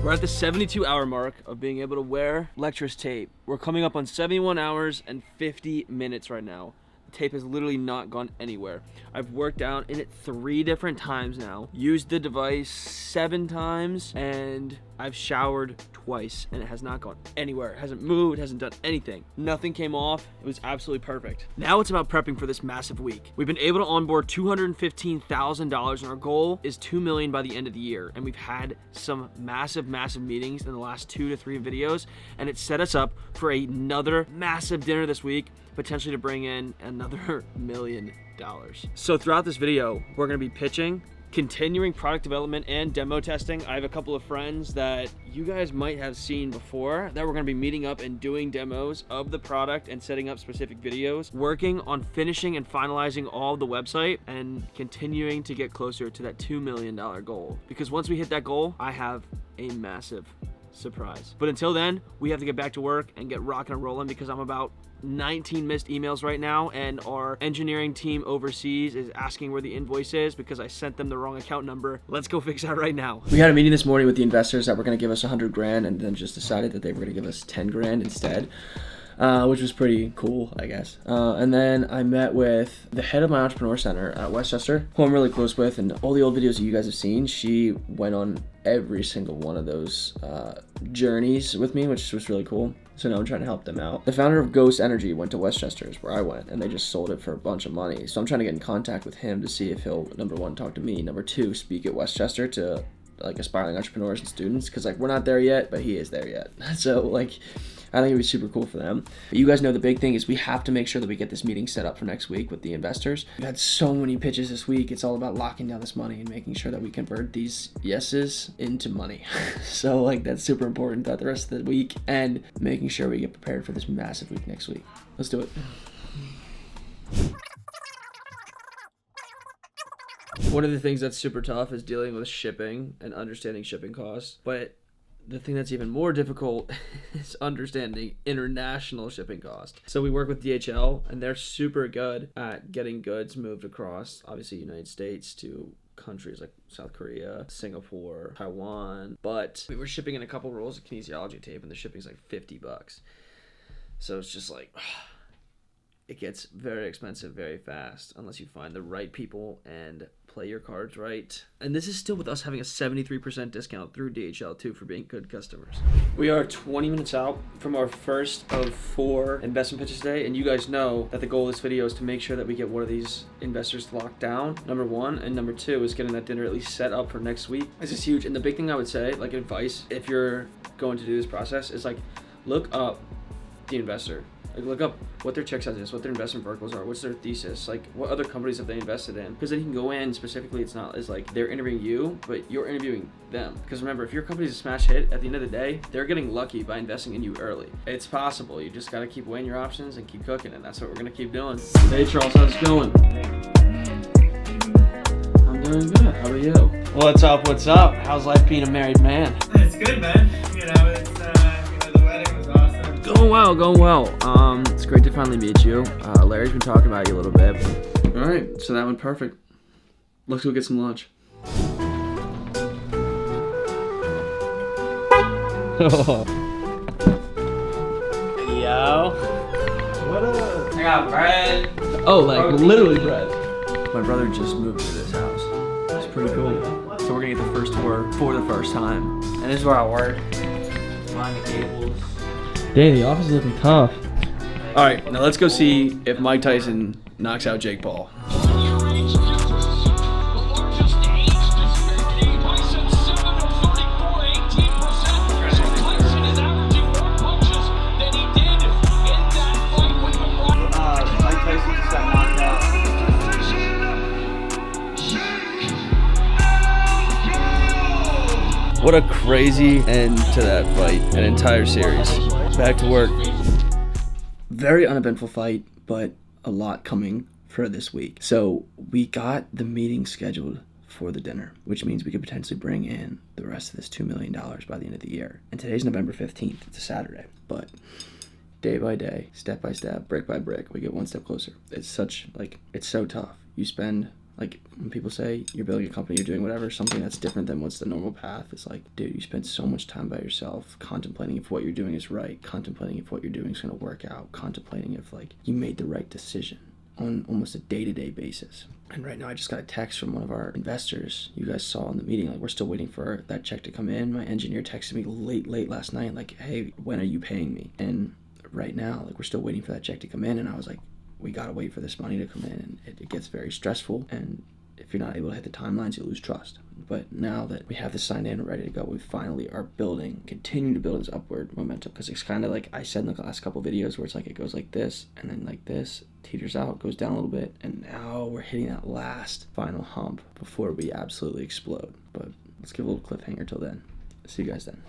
We're at the 72-hour mark of being able to wear Lectra's tape. We're coming up on 71 hours and 50 minutes right now. The tape has literally not gone anywhere. I've worked out in it 3 different times now, used the device 7 times, and I've showered twice, and it has not gone anywhere. It hasn't moved, it hasn't done anything. Nothing came off. It was absolutely perfect. Now it's about prepping for this massive week. We've been able to onboard $215,000, and our goal is $2 million by the end of the year. And we've had some massive meetings in the last 2 to 3 videos, and it set us up for another massive dinner this week, potentially to bring in another $1 million. So throughout this video, we're gonna be pitching, continuing product development and demo testing. I have a couple of friends that you guys might have seen before that we're gonna be meeting up and doing demos of the product and setting up specific videos, working on finishing and finalizing all of the website and continuing to get closer to that $2 million goal. Because once we hit that goal, I have a massive surprise. But until then, we have to get back to work and get rocking and rolling because I'm about 19 missed emails right now, and our engineering team overseas is asking where the invoice is because I sent them the wrong account number. Let's go fix that right now. We had a meeting this morning with the investors that were going to give us 100 grand and then just decided that they were going to give us 10 grand instead. Which was pretty cool, I guess. And then I met with the head of my entrepreneur center at Westchester, who I'm really close with, and all the old videos that you guys have seen, she went on every single one of those journeys with me, which was really cool. So now I'm trying to help them out. The founder of Ghost Energy went to Westchester, is where I went, and they just sold it for a bunch of money. So I'm trying to get in contact with him to see if he'll, number 1, talk to me, number 2, speak at Westchester to like aspiring entrepreneurs and students, because like we're not there yet, but he is there yet. So like I think it'd be super cool for them. But you guys know the big thing is we have to make sure that we get this meeting set up for next week with the investors. We've had so many pitches this week. It's all about locking down this money and making sure that we convert these yeses into money. So like that's super important throughout the rest of the week and making sure we get prepared for this massive week next week. Let's do it. One of the things that's super tough is dealing with shipping and understanding shipping costs. But the thing that's even more difficult is understanding international shipping costs. So we work with DHL, and they're super good at getting goods moved across, obviously, United States to countries like South Korea, Singapore, Taiwan. But we were shipping in a couple rolls of kinesiology tape, and the shipping's like $50. So it's just like, it gets very expensive very fast unless you find the right people and play your cards right. And this is still with us having a 73% discount through DHL too for being good customers. We are 20 minutes out from our first of 4 investment pitches today, and you guys know that the goal of this video is to make sure that we get one of these investors locked down, number 1, and number 2 is getting that dinner at least set up for next week. This is huge. And the big thing I would say, like advice, if you're going to do this process, is like look up the investor. Like look up what their check size is, what their investment verticals are, what's their thesis, like what other companies have they invested in. Because then you can go in specifically, it's not as like they're interviewing you, but you're interviewing them. Because remember, if your company's a smash hit, at the end of the day, they're getting lucky by investing in you early. It's possible. You just gotta keep weighing your options and keep cooking, and that's what we're gonna keep doing. Hey Charles, how's it going? I'm doing good. How are you? What's up? What's up? How's life being a married man? It's good, man. You know, it's the wedding was awesome. Going well, going well. It's great to finally meet you. Larry's been talking about you a little bit. All right, so that went perfect. Let's go get some lunch. Yo. What up? I got bread. Oh, like literally bread. My brother just moved to this house. It's pretty cool. So we're gonna get the first tour for the first time. And this is where I work. Line the cables. Dang, the office is looking tough. All right, now let's go see if Mike Tyson knocks out Jake Paul. What a crazy end to that fight, an entire series. Back to work. Very uneventful fight, but a lot coming for this week. So we got the meeting scheduled for the dinner, which means we could potentially bring in the rest of this $2 million by the end of the year. And today's November 15th, it's a Saturday, but day by day, step by step, brick by brick, we get one step closer. It's so tough. You spend Like, when people say you're building a company, you're doing whatever, something that's different than what's the normal path, it's like, dude, you spend so much time by yourself contemplating if what you're doing is right, contemplating if what you're doing is going to work out, contemplating if, like, you made the right decision on almost a day-to-day basis. And right now I just got a text from one of our investors. You guys saw in the meeting, like, we're still waiting for that check to come in. My engineer texted me late last night, like, hey, when are you paying me? And right now, like, we're still waiting for that check to come in. And I was like, we gotta wait for this money to come in. And it gets very stressful. And if you're not able to hit the timelines, you lose trust. But now that we have this signed in and ready to go, we finally are continuing to build this upward momentum. Because it's kind of like I said in the last couple videos, where it's like it goes like this, and then like this, teeters out, goes down a little bit, and now we're hitting that last final hump before we absolutely explode. But let's give a little cliffhanger till then. See you guys then.